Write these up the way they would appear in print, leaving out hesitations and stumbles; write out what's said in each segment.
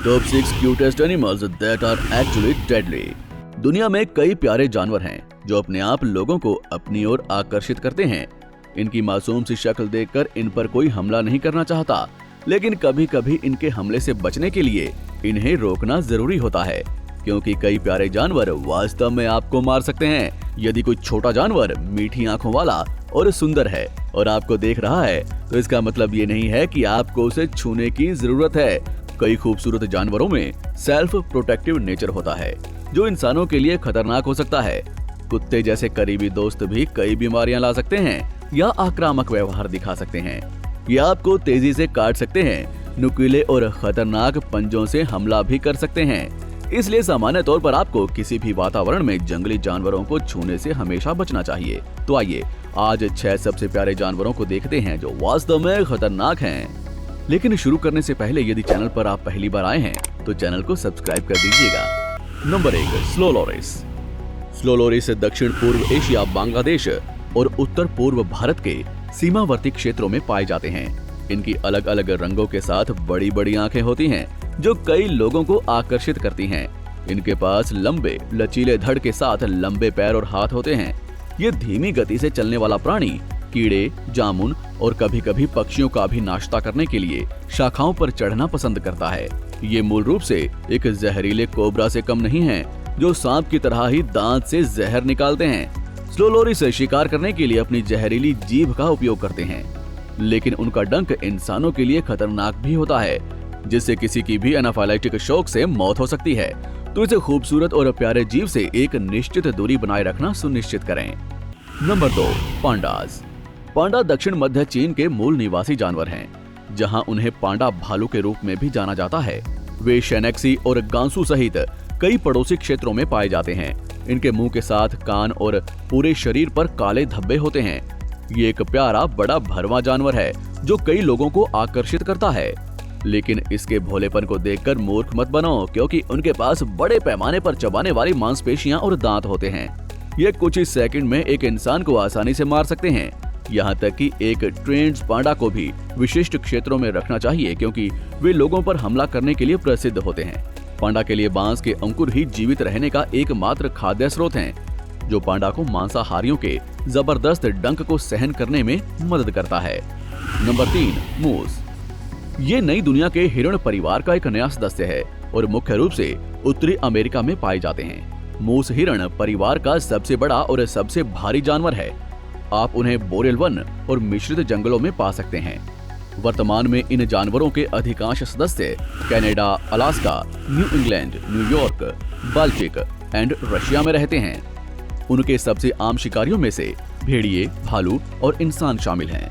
Top 6 cutest animals that are actually deadly. दुनिया में कई प्यारे जानवर हैं जो अपने आप लोगों को अपनी ओर आकर्षित करते हैं। इनकी मासूम सी शक्ल देखकर इन पर कोई हमला नहीं करना चाहता, लेकिन कभी कभी इनके हमले से बचने के लिए इन्हें रोकना जरूरी होता है, क्योंकि कई प्यारे जानवर वास्तव में आपको मार सकते हैं। यदि कोई छोटा जानवर मीठी आंखों वाला और सुंदर है और आपको देख रहा है, तो इसका मतलब ये नहीं है कि आपको उसे छूने की जरूरत है। कई खूबसूरत जानवरों में सेल्फ प्रोटेक्टिव नेचर होता है जो इंसानों के लिए खतरनाक हो सकता है। कुत्ते जैसे करीबी दोस्त भी कई बीमारियां ला सकते हैं या आक्रामक व्यवहार दिखा सकते हैं। ये आपको तेजी से काट सकते हैं, नुकीले और खतरनाक पंजों से हमला भी कर सकते हैं। इसलिए सामान्य तौर पर आपको किसी भी वातावरण में जंगली जानवरों को छूने से हमेशा बचना चाहिए। तो आइए आज 6 सबसे प्यारे जानवरों को देखते हैं जो वास्तव में खतरनाक हैं। लेकिन शुरू करने से पहले यदि चैनल पर आप पहली बार आए हैं तो चैनल को सब्सक्राइब कर दीजिएगा। Number 1, slow loris. Slow loris दक्षिण पूर्व एशिया, बांग्लादेश और उत्तर पूर्व भारत के सीमावर्ती क्षेत्रों में पाए जाते हैं। इनकी अलग अलग रंगों के साथ बड़ी बड़ी आंखें होती हैं जो कई लोगों को आकर्षित करती हैं। इनके पास लंबे लचीले धड़ के साथ लंबे पैर और हाथ होते हैं। ये धीमी गति से चलने वाला प्राणी कीड़े, जामुन और कभी कभी पक्षियों का भी नाश्ता करने के लिए शाखाओं पर चढ़ना पसंद करता है। ये मूल रूप से एक जहरीले कोबरा से कम नहीं है जो सांप की तरह ही दांत से जहर निकालते हैं। स्लो लोरिस शिकार करने के लिए अपनी जहरीली जीभ का उपयोग करते हैं, लेकिन उनका डंक इंसानों के लिए खतरनाक भी होता है, जिससे किसी की भी एनाफाइलेटिक शॉक से मौत हो सकती है। तो इसे खूबसूरत और प्यारे जीव से एक निश्चित दूरी बनाए रखना सुनिश्चित करें। Number 2, pandas. पांडा दक्षिण मध्य चीन के मूल निवासी जानवर हैं, जहां उन्हें पांडा भालू के रूप में भी जाना जाता है। वे शेनेक्सी और गांसू सहित कई पड़ोसी क्षेत्रों में पाए जाते हैं। इनके मुंह के साथ कान और पूरे शरीर पर काले धब्बे होते हैं। ये एक प्यारा बड़ा भरवा जानवर है जो कई लोगों को आकर्षित करता है, लेकिन इसके भोलेपन को देखकर मूर्ख मत बनो, क्योंकि उनके पास बड़े पैमाने पर चबाने वाली मांसपेशियां और दांत होते हैं। ये कुछ ही सेकंड में एक इंसान को आसानी से मार सकते हैं। यहाँ तक कि एक ट्रेंड पांडा को भी विशिष्ट क्षेत्रों में रखना चाहिए, क्योंकि वे लोगों पर हमला करने के लिए प्रसिद्ध होते हैं। पांडा के लिए बांस के अंकुर ही जीवित रहने का एकमात्र खाद्य स्रोत हैं, जो पांडा को मांसाहारियों के जबरदस्त डंक को सहन करने में मदद करता है। नंबर 3, मूस। ये नई दुनिया के हिरण परिवार का एक नया सदस्य है और मुख्य रूप से उत्तरी अमेरिका में पाए जाते हैं। मूस हिरण परिवार का सबसे बड़ा और सबसे भारी जानवर है। आप उन्हें बोरेल वन और मिश्रित जंगलों में पा सकते हैं। वर्तमान में इन जानवरों के अधिकांश सदस्य Canada, Alaska, new England, New York, Baltic and Russia में रहते हैं। उनके सबसे आम शिकारियों में से भेड़िए, भालू और इंसान शामिल हैं।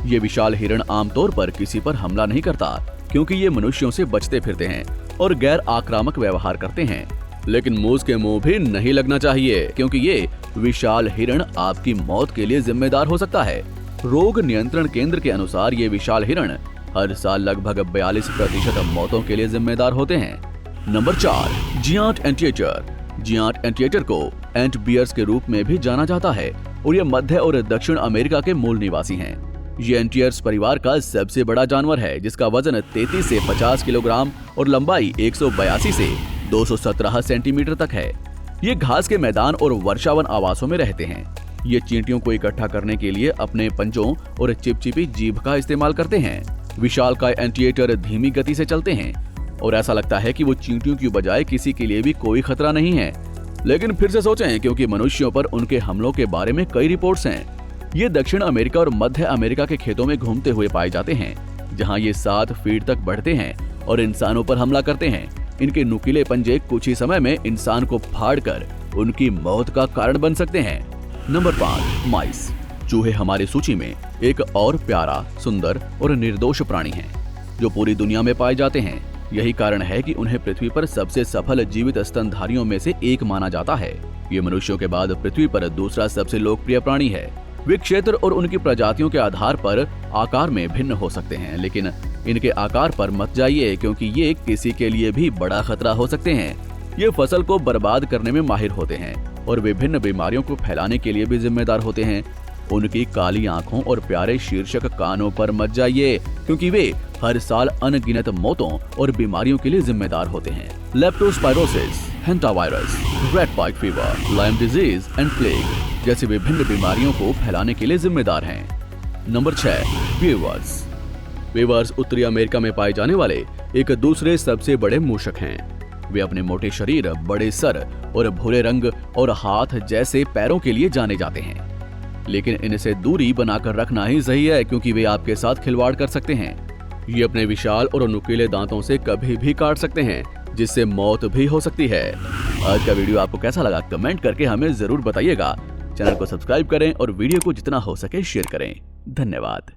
ये विशाल हिरण आमतौर पर किसी पर हमला नहीं करता, क्योंकि ये मनुष्यों से बचते फिरते हैं और गैर आक्रामक व्यवहार करते हैं। लेकिन मूस के मुंह भी नहीं लगना चाहिए, क्योंकि ये विशाल हिरण आपकी मौत के लिए जिम्मेदार हो सकता है। रोग नियंत्रण केंद्र के अनुसार ये विशाल हिरण हर साल लगभग 42% मौतों के लिए जिम्मेदार होते हैं। Number 4, giant एंटीएटर। जियांट एंटीएटर को एंट बियर्स के रूप में भी जाना जाता है और ये मध्य और दक्षिण अमेरिका के मूल निवासी हैं। ये एंटीयर्स परिवार का सबसे बड़ा जानवर है, जिसका वजन 33 से 50 किलोग्राम और लंबाई 182 से 217 सेंटीमीटर तक है। ये घास के मैदान और वर्षावन आवासों में रहते हैं। ये चींटियों को इकट्ठा करने के लिए अपने पंजों और चिपचिपी जीभ का इस्तेमाल करते हैं। विशालकाय एंटीएटर धीमी गति से चलते हैं और ऐसा लगता है कि वो चींटियों की बजाय किसी के लिए भी कोई खतरा नहीं है। लेकिन फिर से सोचें, क्योंकि मनुष्यों पर उनके हमलों के बारे में कई रिपोर्ट्स हैं। ये दक्षिण अमेरिका और मध्य अमेरिका के खेतों में घूमते हुए पाए जाते हैं, जहां ये 7 फीट तक बढ़ते हैं और इंसानों पर हमला करते हैं। इनके नुकीले पंजे कुछ ही समय में इंसान को फाड़कर उनकी मौत का कारण बन सकते हैं। नंबर 5, माइस। चूहे हमारी सूची में एक और प्यारा, सुंदर और निर्दोष प्राणी हैं, जो पूरी दुनिया में पाए जाते हैं। यही कारण है कि उन्हें पृथ्वी पर सबसे सफल जीवित स्तनधारियों में से एक माना जाता है। ये मनुष्यों के बाद पृथ्वी पर दूसरा सबसे लोकप्रिय प्राणी है। वे क्षेत्र और उनकी प्रजातियों के आधार पर आकार में भिन्न हो सकते हैं, लेकिन इनके आकार पर मत जाइए, क्योंकि ये किसी के लिए भी बड़ा खतरा हो सकते हैं। ये फसल को बर्बाद करने में माहिर होते हैं और विभिन्न बीमारियों को फैलाने के लिए भी जिम्मेदार होते हैं। उनकी काली आंखों और प्यारे शीर्षक कानों पर मत जाइए, क्योंकि वे हर साल अनगिनत मौतों और बीमारियों के लिए जिम्मेदार होते हैं। Leptospirosis, hantavirus, rat bite fever, Lyme disease and plague जैसी विभिन्न बीमारियों को फैलाने के लिए जिम्मेदार हैं। Number 6, beavers. बीवर्स उत्तरी अमेरिका में पाए जाने वाले एक दूसरे सबसे बड़े मूषक हैं। वे अपने मोटे शरीर, बड़े सर और भूरे रंग और हाथ जैसे पैरों के लिए जाने जाते हैं। लेकिन इनसे दूरी बनाकर रखना ही सही है, क्योंकि वे आपके साथ खिलवाड़ कर सकते हैं। ये अपने विशाल और नुकीले दांतों से कभी भी काट सकते हैं, जिससे मौत भी हो सकती है। आज का वीडियो आपको कैसा लगा कमेंट करके हमें जरूर बताइएगा। चैनल को सब्सक्राइब करें और वीडियो को जितना हो सके शेयर करें। धन्यवाद।